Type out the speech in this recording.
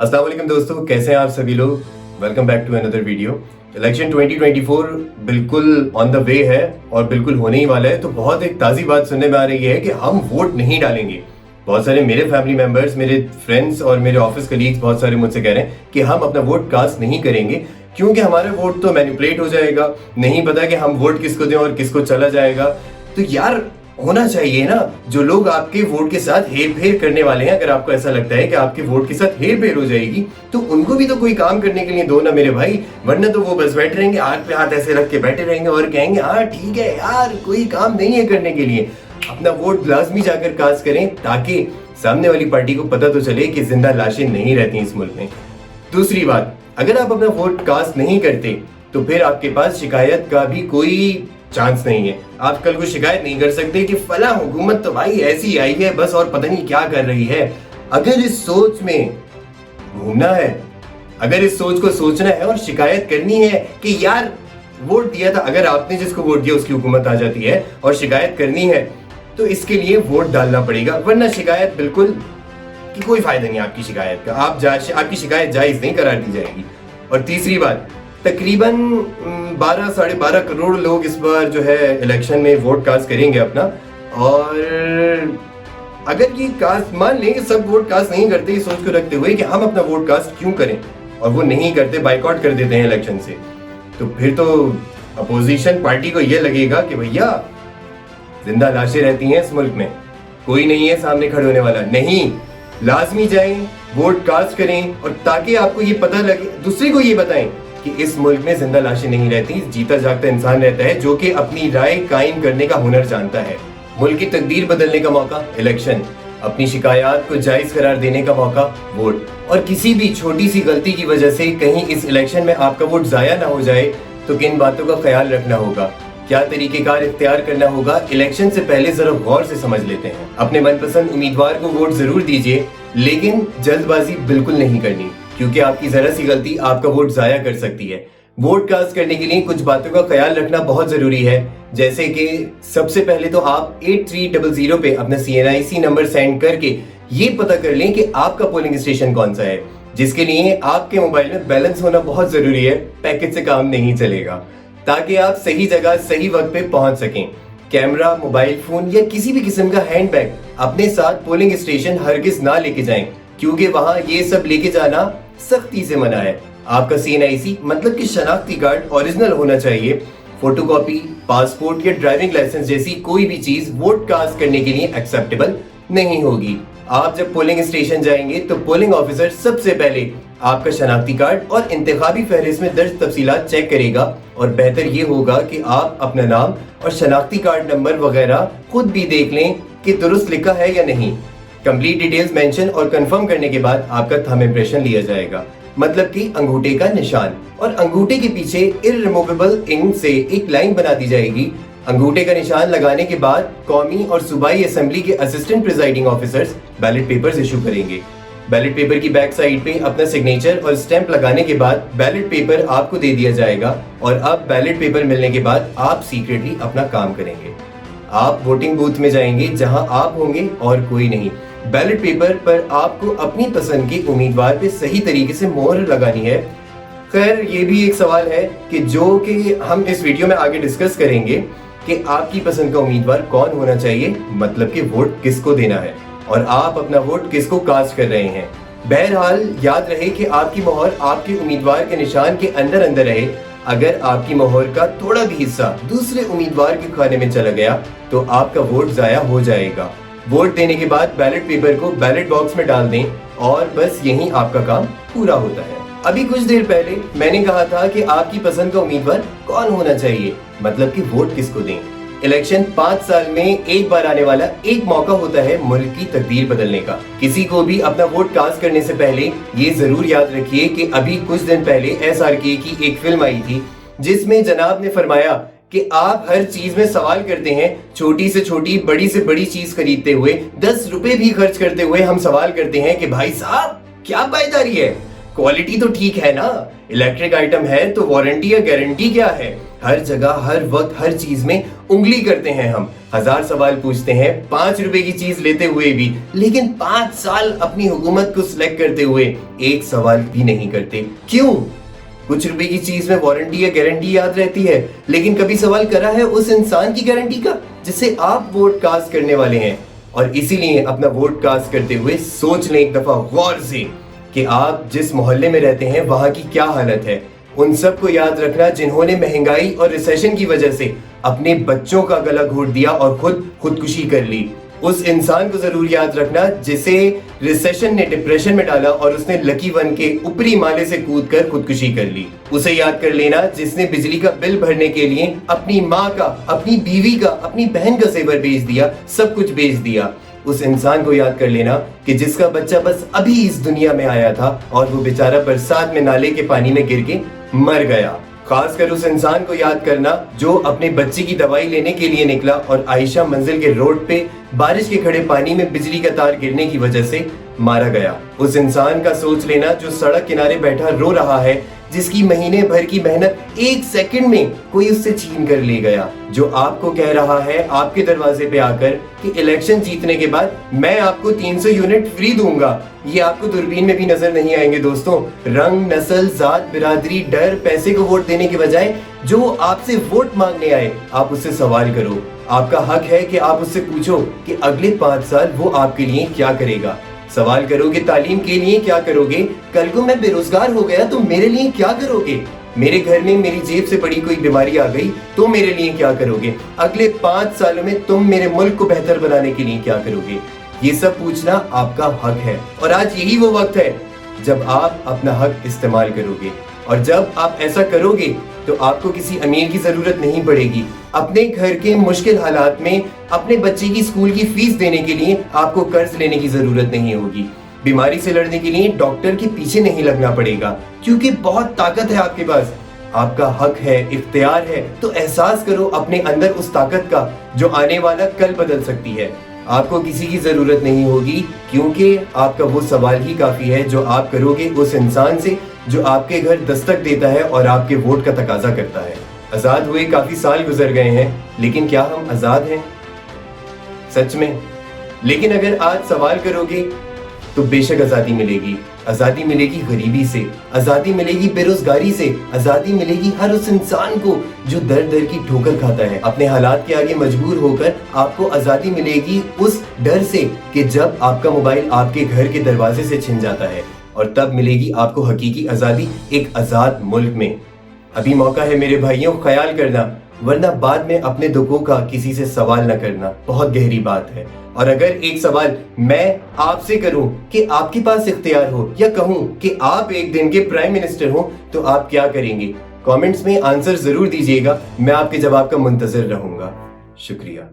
अस्सलाम वालेकुम दोस्तों, कैसे हैं आप सभी लोग। Welcome back to another video. Election 2024 बिल्कुल ऑन द वे है और बिल्कुल होने ही वाला है। तो बहुत एक ताज़ी बात सुनने में आ रही है कि हम वोट नहीं डालेंगे। बहुत सारे मेरे फैमिली मेंबर्स, मेरे फ्रेंड्स और मेरे ऑफिस कलीग्स बहुत सारे मुझसे कह रहे हैं कि हम अपना वोट कास्ट नहीं करेंगे क्योंकि हमारा वोट तो मैनिपुलेट हो जाएगा, नहीं पता कि हम वोट किसको दें और किसको चला जाएगा। तो यार होना चाहिए ना, जो लोग आपके वोट के साथ हेर फेर करने वाले हैं, अगर आपको ऐसा लगता है कि आपके वोट के साथ हेर फेर हो जाएगी तो उनको भी तो कोई काम करने के लिए दो ना मेरे भाई। वरना तो वो बस बैठे रहेंगे, हाथ पे हाथ ऐसे रख के बैठे रहेंगे और कहेंगे हाँ ठीक है यार, कोई काम नहीं है करने के लिए। अपना वोट लाजमी जाकर कास्ट करें ताकि सामने वाली पार्टी को पता तो चले कि जिंदा लाशें नहीं रहती इस मुल्क में। दूसरी बात, अगर आप अपना वोट कास्ट नहीं करते तो फिर आपके पास शिकायत का भी कोई चांस नहीं है। आप कल को शिकायत नहीं कर सकते कि फला हुकूमत तो भाई ऐसी आई है बस और पता नहीं क्या कर रही है। अगर इस सोच में घूमना है, अगर इस सोच को सोचना है और शिकायत करनी है कि यार वोट दिया था, अगर आपने जिसको वोट दिया उसकी हुकूमत आ जाती है और शिकायत करनी है तो इसके लिए वोट डालना पड़ेगा। वरना शिकायत बिल्कुल कि कोई फायदा नहीं आपकी शिकायत का, आपकी शिकायत जायज नहीं करार दी जाएगी। और तीसरी बात, तकरीबन 12 साढ़े 12 करोड़ लोग इस बार जो है इलेक्शन में वोट कास्ट करेंगे अपना। और अगर ये कास्ट मान लें कि सब वोट कास्ट नहीं करते, ये सोच को रखते हुए कि हम अपना वोट कास्ट क्यों करें, और वो नहीं करते, बाइकआउट कर देते हैं इलेक्शन से, तो फिर तो अपोजिशन पार्टी को ये लगेगा कि भैया जिंदा लाशें रहती हैं इस मुल्क में, कोई नहीं है सामने खड़े होने वाला। नहीं, लाजमी जाएं, वोट कास्ट करें और ताकि आपको ये पता लगे, दूसरे को ये बताएं कि इस मुल्क में जिंदा लाशें नहीं रहती, जीता जागता इंसान रहता है जो कि अपनी राय कायम करने का हुनर जानता है। मुल्क की तकदीर बदलने का मौका इलेक्शन, अपनी शिकायत को जायज करार देने का मौका वोट। और किसी भी छोटी सी गलती की वजह से कहीं इस इलेक्शन में आपका वोट जाया ना हो जाए तो किन बातों का ख्याल रखना होगा, क्या तरीकेकार इख्तियार करना होगा, इलेक्शन से पहले जरा गौर से समझ लेते हैं। अपने मनपसंद उम्मीदवार को वोट जरूर दीजिए लेकिन जल्दबाजी बिल्कुल नहीं करनी, क्योंकि आपकी जरा सी गलती आपका वोट जाया कर सकती है। वोट कास्ट करने के लिए कुछ बातों का ख्याल रखना बहुत जरूरी है, जैसे कि सबसे पहले तो आप 8300 पे अपना CNIC नंबर सेंड करके ये पता कर लें कि आपका पोलिंग स्टेशन कौन सा है, जिसके लिए आपके मोबाइल में बैलेंस होना बहुत जरूरी है। पैकेज से काम नहीं चलेगा, ताकि आप सही जगह सही वक्त पे पहुंच सकें। कैमरा, मोबाइल फोन या किसी भी किस्म का हैंड बैग अपने साथ पोलिंग स्टेशन हरगिज ना लेके जाएं, क्योंकि वहां ये सब लेके जाना सख्ती से मना है। आपका CNIC मतलब कि शनाख्ती कार्ड ओरिजिनल होना चाहिए। फोटोकॉपी, पासपोर्ट या ड्राइविंग लाइसेंस जैसी कोई भी चीज वोट कास्ट करने के लिए एक्सेप्टेबल नहीं होगी। आप जब पोलिंग स्टेशन जाएंगे तो पोलिंग ऑफिसर सबसे पहले आपका शनाख्ती कार्ड और इंतखाबी फहरिस्त में दर्ज तफसीलात चेक करेगा, और बेहतर ये होगा कि आप अपना नाम और शनाख्ती कार्ड नंबर वगैरह खुद भी देख लें कि दुरुस्त लिखा है या नहीं। कंप्लीट डिटेल्स मेंशन और कंफर्म करने के बाद आपका थंब इंप्रेशन लिया जाएगा, मतलब कि अंगूठे का निशान, और अंगूठे के पीछे इररिमूवेबल इंक से एक लाइन बना दी जाएगी। अंगूठे का निशान लगाने के बाद कौमी और सूबाई असेंबली के assistant presiding officers ballot papers issue करेंगे। बैलेट पेपर की बैक साइड पे अपना सिग्नेचर और स्टैंप लगाने के बाद बैलेट पेपर आपको दे दिया जाएगा, और अब बैलेट पेपर मिलने के बाद आप सीक्रेटली अपना काम करेंगे। आप वोटिंग बूथ में जाएंगे जहां आप होंगे और कोई नहीं। बैलेट पेपर पर आपको अपनी पसंद के उम्मीदवार पे सही तरीके से मोहर लगानी है। खैर ये भी एक सवाल है कि जो कि हम इस वीडियो में आगे डिस्कस करेंगे कि आपकी पसंद का उम्मीदवार कौन होना चाहिए, मतलब कि वोट किसको देना है और आप अपना वोट किसको कास्ट कर रहे हैं। बहरहाल याद रहे कि आपकी मोहर आपके उम्मीदवार के निशान के अंदर अंदर रहे। अगर आपकी मोहर का थोड़ा भी हिस्सा दूसरे उम्मीदवार के खाने में चला गया तो आपका वोट जाया हो जाएगा। वोट देने के बाद बैलेट पेपर को बैलेट बॉक्स में डाल दें और बस यही आपका काम पूरा होता है। अभी कुछ देर पहले मैंने कहा था कि आपकी पसंद का उम्मीदवार कौन होना चाहिए, मतलब कि वोट किसको दें। इलेक्शन 5 साल में एक बार आने वाला एक मौका होता है मुल्क की तकदीर बदलने का। किसी को भी अपना वोट कास्ट करने से पहले ये जरूर याद रखिए कि अभी कुछ दिन पहले SRK की एक फिल्म आई थी जिसमें जनाब ने फरमाया कि आप हर चीज में सवाल करते हैं, छोटी से छोटी बड़ी से बड़ी चीज खरीदते हुए 10 रुपए भी खर्च करते हुए हम सवाल करते हैं कि भाई साहब क्या पायदारी है, क्वालिटी तो ठीक है ना, इलेक्ट्रिक आइटम है तो वारंटी या गारंटी क्या है। हर जगह हर वक्त हर चीज में उंगली करते हैं हम, 1000 सवाल पूछते हैं 5 रुपए की चीज लेते हुए भी, लेकिन 5 साल अपनी हुकूमत को सिलेक्ट करते हुए एक सवाल भी नहीं करते। क्यों? कुछ रुपए की चीज में वारंटी या गारंटी याद रहती है, लेकिन कभी सवाल करा है उस इंसान की गारंटी का जिसे आप वोट कास्ट करने वाले हैं? और इसीलिए अपना वोट कास्ट करते हुए सोच लें एक दफा गौर से कि आप जिस मोहल्ले में रहते हैं वहां की क्या हालत है। उन सबको याद रखना जिन्होंने महंगाई और रिसेशन की वजह से अपने बच्चों का गला घोट दिया और खुदकुशी कर ली। उस इंसान को जरूर याद रखना जिसे रिसेशन ने डिप्रेशन में डाला और उसने लकी वन के ऊपरी माले से कूदकर खुदकुशी कर ली। उसे याद कर लेना जिसने बिजली का बिल भरने के लिए अपनी माँ का, अपनी बीवी का, अपनी बहन का सेवर बेच दिया, सब कुछ बेच दिया। उस इंसान को याद कर लेना कि जिसका बच्चा बस अभी इस दुनिया में आया था और वो बेचारा बरसात में नाले के पानी में गिर के मर गया। खासकर उस इंसान को याद करना जो अपने बच्चे की दवाई लेने के लिए निकला और आयशा मंजिल के रोड पे बारिश के खड़े पानी में बिजली का तार गिरने की वजह से मारा गया। उस इंसान का सोच लेना जो सड़क किनारे बैठा रो रहा है, जिसकी महीने भर की मेहनत एक सेकंड में कोई उससे छीन कर ले गया, जो आपको कह रहा है आपके दरवाजे पे आकर कि इलेक्शन जीतने के बाद मैं आपको 300 यूनिट फ्री दूंगा। ये आपको दूरबीन में भी नजर नहीं आएंगे दोस्तों। रंग, नस्ल, जात, बिरादरी, डर, पैसे को वोट देने के बजाय जो आपसे वोट मांगने आए, आप उससे सवाल करो। आपका हक है कि आप उससे पूछो कि अगले 5 साल वो आपके लिए क्या करेगा। सवाल करो कि तालीम के लिए क्या करोगे, कल को मैं बेरोजगार हो गया तो मेरे लिए क्या करोगे, मेरे घर में मेरी जेब से बड़ी कोई बीमारी आ गई तो मेरे लिए क्या करोगे, अगले 5 सालों में तुम मेरे मुल्क को बेहतर बनाने के लिए क्या करोगे। ये सब पूछना आपका हक है और आज यही वो वक्त है जब आप अपना हक इस्तेमाल करोगे। और जब आप ऐसा करोगे तो आपको किसी अमीर की जरूरत नहीं पड़ेगी। अपने घर के मुश्किल हालात में अपने बच्चे की स्कूल की फीस देने के लिए आपको कर्ज लेने की जरूरत नहीं होगी। बीमारी से लड़ने के लिए डॉक्टर के पीछे नहीं लगना पड़ेगा, क्योंकि बहुत ताकत है आपके पास। आपका हक है, इख्तियार है, तो एहसास करो अपने अंदर उस ताकत का जो आने वाला कल बदल सकती है। आपको किसी की जरूरत नहीं होगी, क्योंकि आपका वो सवाल ही काफी है जो आप करोगे उस इंसान से जो आपके घर दस्तक देता है और आपके वोट का तकाजा करता है। आजाद हुए काफी साल गुजर गए हैं, लेकिन क्या हम आजाद हैं सच में? लेकिन अगर आज सवाल करोगे तो बेशक आजादी मिलेगी। आजादी मिलेगी गरीबी से, आजादी मिलेगी बेरोजगारी से, आजादी मिलेगी हर उस इंसान को जो दर दर की ठोकर खाता है। अपने हालात के आगे मजबूर होकर आपको आजादी मिलेगी उस डर से कि जब आपका मोबाइल आपके घर के दरवाजे से छिन जाता है, और तब मिलेगी आपको हकीकी आजादी एक आजाद मुल्क में। अभी मौका है मेरे भाइयों, ख्याल करना, वरना बाद में अपने दुखों का किसी से सवाल न करना। बहुत गहरी बात है। और अगर एक सवाल मैं आपसे करूं कि आपके पास इख्तियार हो, या कहूं कि आप एक दिन के प्राइम मिनिस्टर हो, तो आप क्या करेंगे? कमेंट्स में आंसर जरूर दीजिएगा, मैं आपके जवाब का मुंतजर रहूंगा। शुक्रिया।